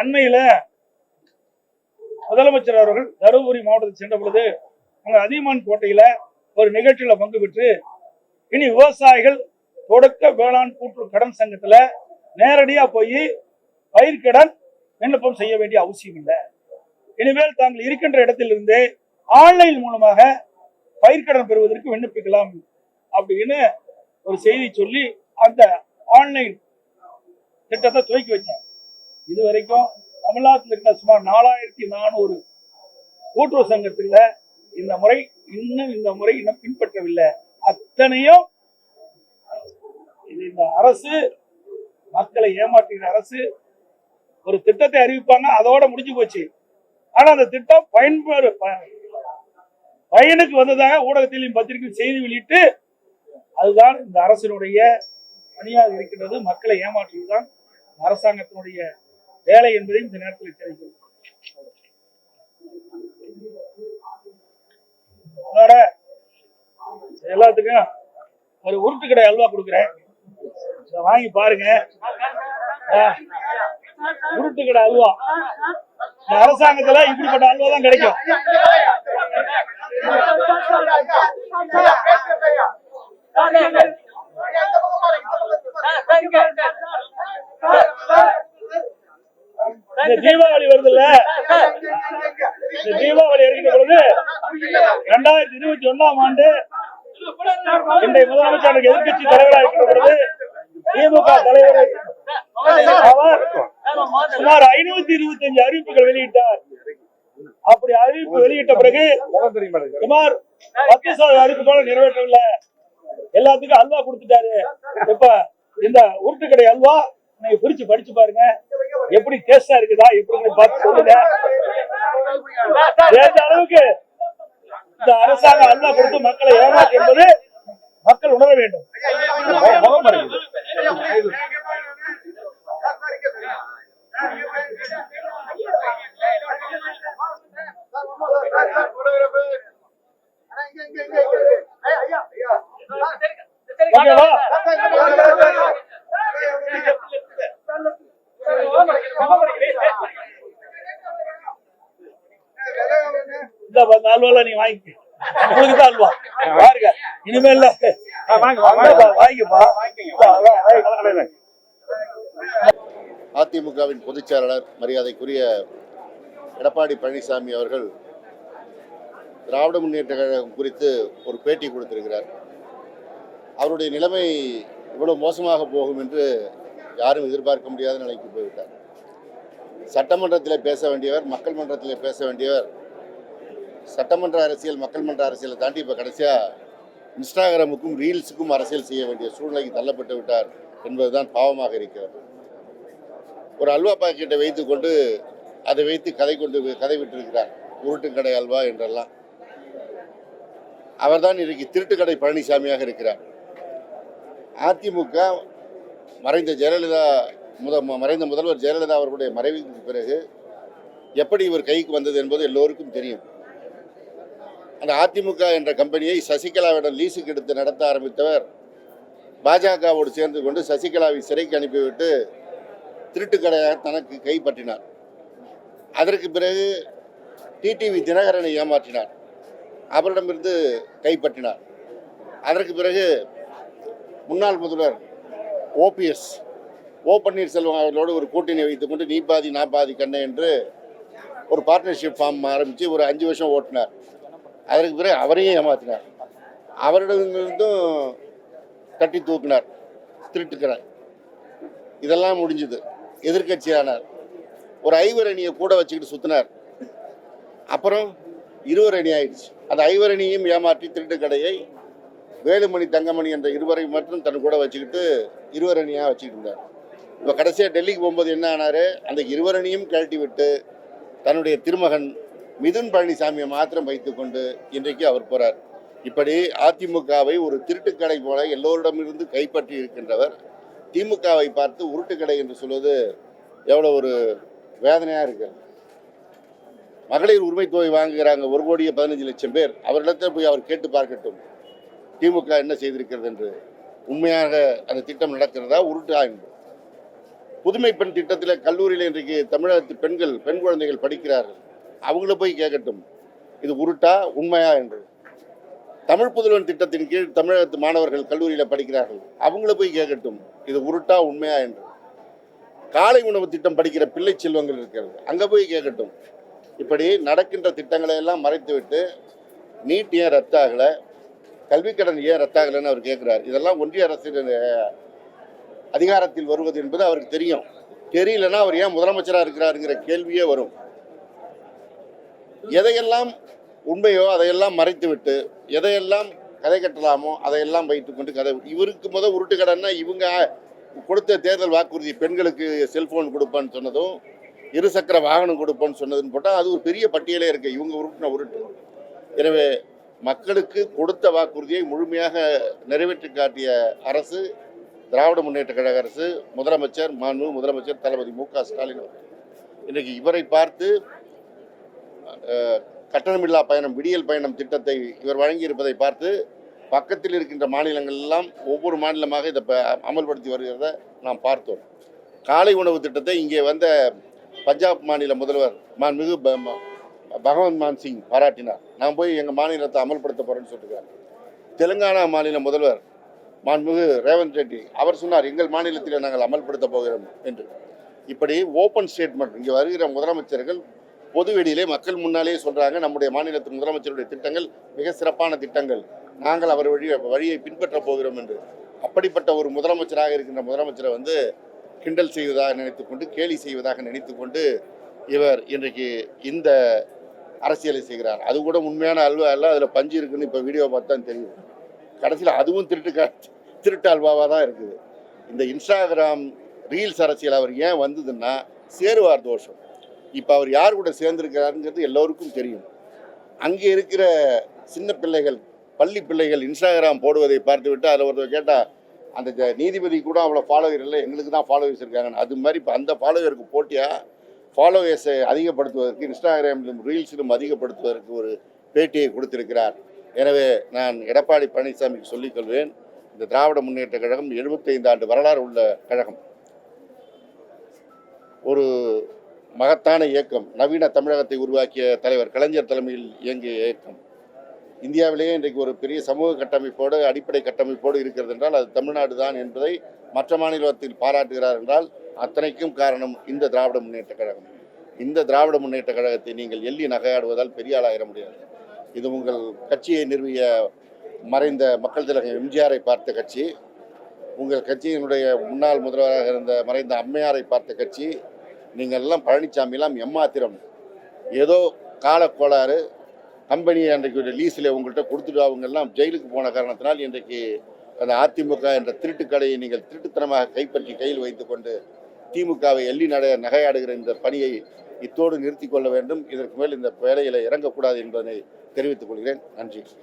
அண்மையில முதலமைச்சர் அவர்கள் தருமபுரி மாவட்டத்தில் சென்ற பொழுது அங்க அதியமான் கோட்டையில ஒரு நிகழ்ச்சியில பங்கு பெற்று இனி விவசாயிகள் தொடக்க வேளாண் கூட்டுறவு கடன் சங்கத்துல நேரடியா போய் பயிர்க்கடன் விண்ணப்பம் செய்ய வேண்டிய அவசியம் இல்லை. இனிமேல் தாங்கள் இருக்கின்ற இடத்திலிருந்து ஆன்லைன் மூலமாக பயிர்க்கடன் பெறுவதற்கு விண்ணப்பிக்கலாம் அப்படின்னு ஒரு செய்தி சொல்லி அந்த ஆன்லைன் திட்டத்தை துவக்கி வச்சாங்க. இதுவரைக்கும் தமிழ்நாட்டில் இருக்கிற சுமார் 4400 கூட்டுறவு சங்கத்தில் இந்த முறை இன்னும் பின்பற்றவில்லை. அத்தனையும் இந்த அரசு மக்களை ஏமாற்றுகிற அரசு. ஒரு திட்டத்தை அறிவிப்பாங்க, அதோட முடிஞ்சு போச்சு. ஆனா அந்த திட்டம் பயனுக்கு வந்ததாக ஊடகத்திலும் பத்திரிகையில் செய்தி வெளியிட்டு அதுதான் இந்த அரசினுடைய பணியாக இருக்கின்றது. மக்களை ஏமாற்றுவதுதான் அரசாங்கத்தினுடைய வேலை என்பதையும் இந்த நேரத்தில் தெரிவிக்கிறது. அதோட எல்லாத்துக்கும் ஒரு உருட்டு கடை அல்வா கொடுக்குறேன், வாங்கி பாருங்க. உருட்டு கடை அல்வா இந்த அரசாங்கத்துல இப்படிப்பட்ட அல்வா தான் கிடைக்கும். இந்த தீபாவளி வருது இல்ல, இந்த தீபாவளி இருக்கிற பொழுது 2021ஆம் ஆண்டு இன்றைய முதலமைச்சர் எதிர்கட்சி தலைவராக இருக்கிற பொழுது திமுக தலைவர் அவர் சுமார் 525 அறிவிப்புகள் வெளியிட்டார். அப்படி அறிவிப்பு வெளியிட்ட பிறகு சுமார் 10% அறிவிப்புகளும் நிறைவேற்றவில்லை. எல்லாத்துக்கும் அல்வா கொடுத்துட்டாரு. இப்ப இந்த உருட்டுக்கடை அல்வா நீங்க பிரிச்சு படிச்சு பாருங்க, எப்படி டேஸ்டா இருக்குதா எப்படி பார்த்து சொல்லுங்க. எந்த அளவுக்கு இந்த அரசாங்கம் அல்வா கொடுத்து மக்களை ஏமாற்று என்பது மக்கள் உணர வேண்டும். இந்த அல்வால நீ வாங்கிக்க, உங்களுக்கு தான் அல்வா பாருங்க. இனிமேல் அதிமுகவின் பொதுச் செயலாளர் மரியாதைக்குரிய எடப்பாடி பழனிசாமி அவர்கள் திராவிட முன்னேற்ற கழகம் குறித்து ஒரு பேட்டி கொடுத்திருக்கிறார். அவருடைய நிலைமை இவ்வளவு மோசமாக போகும் என்று யாரும் எதிர்பார்க்க முடியாத நிலைக்கு போய்விட்டார். சட்டமன்றத்தில் பேச வேண்டியவர், மக்கள் மன்றத்தில் பேச வேண்டியவர், சட்டமன்ற அரசியல் மக்கள் மன்ற அரசியலை தாண்டி இப்போ கடைசியாக இன்ஸ்டாகிராமுக்கும் ரீல்ஸுக்கும் அரசியல் செய்ய வேண்டிய சூழ்நிலைக்கு தள்ளப்பட்டு விட்டார் என்பதுதான் பாவமாக இருக்கிறது. ஒரு அல்வா பாக்கெட்டை வைத்து கொண்டு அதை வைத்து கதை விட்டிருக்கிறார். உருட்டுக்கடை அல்வா என்றெல்லாம். அவர்தான் இன்றைக்கு திருட்டுக்கடை பழனிசாமியாக இருக்கிறார். அதிமுக மறைந்த முதல்வர் ஜெயலலிதா அவர்களுடைய மறைவுக்கு பிறகு எப்படி இவர் கைக்கு வந்தது என்பது எல்லோருக்கும் தெரியும். அந்த அதிமுக என்ற கம்பெனியை சசிகலாவிடம் லீஸுக்கு எடுத்து நடத்த ஆரம்பித்தவர் பாஜகவோடு சேர்ந்து கொண்டு சசிகலாவை சிறைக்கு அனுப்பிவிட்டு திருட்டுக்கடையாக தனக்கு கைப்பற்றினார். அதற்கு பிறகு டிடிவி தினகரனை ஏமாற்றினார், அவரிடமிருந்து கைப்பற்றினார். அதற்கு பிறகு முன்னாள் முதல்வர் ஓபிஎஸ் ஓ பன்னீர்செல்வம் அவர்களோடு ஒரு கூட்டணி வைத்துக்கொண்டு நீ பாதி நான் பாதி கண்ணை என்று ஒரு பார்ட்னர்ஷிப் ஃபார்ம் ஆரம்பித்து ஒரு 5 வருஷம் ஓட்டினார். அதற்கு பிறகு அவரையும் ஏமாற்றினார். அவரிடமிருந்தும் கட்டி தூக்கினார், திருட்டுக்கிறார். இதெல்லாம் முடிஞ்சுது. எதிர்கட்சியானார். ஒரு 5 அணியை கூட வச்சுக்கிட்டு சுற்றினார். அப்புறம் 20 அணி ஆயிடுச்சு. அந்த 5 அணியையும் ஏமாற்றி திருட்டுக்கடையை வேலுமணி தங்கமணி என்ற 2 மட்டும் தன் கூட வச்சுக்கிட்டு 20 அணியாக வச்சுக்கிட்டு இருந்தார். இப்போ கடைசியாக டெல்லிக்கு போகும்போது என்ன ஆனார், அந்த 20 அணியும் கழட்டி விட்டு தன்னுடைய திருமகன் மிதுன் பழனிசாமியை மாத்திரம் வைத்துக்கொண்டு இன்றைக்கு அவர் போகிறார். இப்படி அதிமுகவை ஒரு திருட்டுக்கடை போல எல்லோரிடமிருந்து கைப்பற்றி இருக்கின்றவர் திமுகவை பார்த்து உருட்டுக்கடை என்று சொல்வது எவ்வளோ ஒரு வேதனையாக இருக்கு. மகளிர் உரிமை தொகை வாங்குகிறாங்க 1,15,00,000 பேர். அவரிடத்தில் போய் அவர் கேட்டு பார்க்கட்டும் திமுக என்ன செய்திருக்கிறது என்று. உண்மையாக அந்த திட்டம் நடக்கிறதா உருட்டா என்று. புதுமை பெண் திட்டத்தில் கல்லூரியில் இன்றைக்கு தமிழகத்து பெண் குழந்தைகள் படிக்கிறார்கள். அவங்கள போய் கேட்கட்டும் இது உருட்டா உண்மையா என்று. தமிழ் புதல்வன் திட்டத்தின் கீழ் தமிழகத்து மாணவர்கள் கல்லூரியில் படிக்கிறார்கள். அவங்கள போய் கேட்கட்டும் இது உருட்டா உண்மையா என்று. காலை உணவு திட்டம் படிக்கிற பிள்ளை செல்வங்கள் இருக்கிறது, அங்கே போய் கேட்கட்டும். இப்படி நடக்கின்ற திட்டங்களை எல்லாம் மறைத்துவிட்டு நீட் ஏன் ரத்தாகலை, கல்விக்கடன் ஏன் ரத்தாகலைன்னு அவர் கேட்குறார். இதெல்லாம் ஒன்றிய அரசின் அதிகாரத்தில் வருவது என்பது அவருக்கு தெரியும். தெரியலன்னா அவர் ஏன் முதலமைச்சராக இருக்கிறாருங்கிற கேள்வியே வரும். எதையெல்லாம் உண்மையோ அதையெல்லாம் மறைத்துவிட்டு எதையெல்லாம் கதை கட்டலாமோ அதையெல்லாம் வைத்துக்கொண்டு கதை. இவருக்கு உருட்டு கடன்னா இவங்க கொடுத்த தேர்தல் வாக்குறுதி பெண்களுக்கு செல்போன் கொடுப்பேன்னு சொன்னதும் இருசக்கர வாகனம் கொடுப்பேன்னு சொன்னதுன்னு போட்டால் அது ஒரு பெரிய பட்டியலே இருக்குது. இவங்க உருட்டின உருட்டு. எனவே மக்களுக்கு கொடுத்த வாக்குறுதியை முழுமையாக நிறைவேற்றி காட்டிய அரசு திராவிட முன்னேற்ற கழக அரசு, முதலமைச்சர் முதலமைச்சர் தளபதி மு.க. ஸ்டாலின் அவர்கள். இன்றைக்கு இவரை பார்த்து கட்டணமில்லா பயணம், விடியல் பயணம் திட்டத்தை இவர் வழங்கியிருப்பதை பார்த்து பக்கத்தில் இருக்கின்ற மாநிலங்கள் எல்லாம் ஒவ்வொரு மாநிலமாக இதை அமல்படுத்தி வருகிறத நாம் பார்த்தோம். காலை உணவு திட்டத்தை இங்கே வந்த பஞ்சாப் மாநில முதல்வர் மாண்புமிகு பகவந்த் மான் சிங் பாராட்டினார். நான் போய் எங்கள் மாநிலத்தை அமல்படுத்த போகிறேன்னு சொல்லியிருக்கார். தெலுங்கானா மாநில முதல்வர் மாண்புமிகு ரேவந்த் ரெட்டி அவர் சொன்னார் எங்கள் மாநிலத்தில் நாங்கள் அமல்படுத்த போகிறோம் என்று. இப்படி ஓப்பன் ஸ்டேட்மெண்ட் இங்கே வருகிற முதலமைச்சர்கள் பொதுவெளியிலே மக்கள் முன்னாலே சொல்கிறாங்க நம்முடைய மாநிலத்தின் முதலமைச்சருடைய திட்டங்கள் மிக சிறப்பான திட்டங்கள், நாங்கள் அவர் வழியை பின்பற்ற போகிறோம் என்று. அப்படிப்பட்ட ஒரு முதலமைச்சராக இருக்கின்ற முதலமைச்சரை கிண்டல் செய்வதாக நினைத்துக்கொண்டு, கேலி செய்வதாக நினைத்துக்கொண்டு இவர் இன்றைக்கு இந்த அரசியலை செய்கிறார். அது கூட உண்மையான அல்வா அல்ல, அதில் பஞ்சு இருக்குன்னு இப்போ வீடியோ பார்த்தா தெரியுது. கடைசியில் அதுவும் திருட்டு அல்வாவாக தான் இருக்குது. இந்த இன்ஸ்டாகிராம் ரீல்ஸ் அரசியல் அவர் ஏன் வந்ததுன்னா சேருவார் தோஷம். இப்போ அவர் யார் கூட சேர்ந்திருக்கிறாருங்கிறது எல்லோருக்கும் தெரியும். அங்கே இருக்கிற சின்ன பிள்ளைகள், பள்ளி பிள்ளைகள் இன்ஸ்டாகிராம் போடுவதை பார்த்துவிட்டு அதில் ஒருத்தர் கேட்டால் அந்த நீதிபதி கூட அவ்வளோ ஃபாலோவர் இல்லை, எங்களுக்கு தான் ஃபாலோவர்ஸ் இருக்காங்கன்னு. அது மாதிரி இப்போ அந்த ஃபாலோவருக்கு போட்டியாக ஃபாலோவர்ஸை அதிகப்படுத்துவதற்கு இன்ஸ்டாகிராமிலும் ரீல்ஸிலும் அதிகப்படுத்துவதற்கு ஒரு பேட்டியை கொடுத்திருக்கிறார். எனவே நான் எடப்பாடி பழனிசாமிக்கு சொல்லிக்கொள்வேன், இந்த திராவிட முன்னேற்ற கழகம் 75 ஆண்டு வரலாறு உள்ள கழகம், ஒரு மகத்தான இயக்கம், நவீன தமிழகத்தை உருவாக்கிய தலைவர் கலைஞர் தலைமையில் இயங்கிய இயக்கம். இந்தியாவிலேயே இன்றைக்கு ஒரு பெரிய சமூக கட்டமைப்போடு, அடிப்படை கட்டமைப்போடு இருக்கிறது என்றால் அது தமிழ்நாடு தான் என்பதை மற்ற மாநிலத்தில் பாராட்டுகிறார் என்றால் அத்தனைக்கும் காரணம் இந்த திராவிட முன்னேற்ற கழகம். இந்த திராவிட முன்னேற்ற கழகத்தை நீங்கள் எள்ளி நகையாடுவதால் பெரிய ஆளாயிட முடியாது. இது உங்கள் கட்சியை நிறுவிய மறைந்த மக்கள் திலகம் எம்ஜிஆரை பார்த்த கட்சி, உங்கள் கட்சியினுடைய முன்னாள் முதல்வராக இருந்த மறைந்த அம்மையாரை பார்த்த கட்சி. நீங்கள் எல்லாம் பழனிசாமியெல்லாம் எம்மாத்திரம் ஏதோ காலக்கோளாறு கம்பெனியை அன்றைக்கு லீஸில் உங்கள்கிட்ட கொடுத்துட்டு அவங்கெல்லாம் ஜெயிலுக்கு போன காரணத்தினால் இன்றைக்கு அந்த அதிமுக என்ற திருட்டு கடையை நீங்கள் திருட்டுத்தனமாக கைப்பற்றி கையில் வைத்துக்கொண்டு திமுகவை எள்ளி நகையாடுகிற இந்த பணியை இத்தோடு நிறுத்தி கொள்ள வேண்டும். இதற்கு மேல் இந்த வேலையில் இறங்கக்கூடாது என்பதனை தெரிவித்துக் கொள்கிறேன். நன்றி.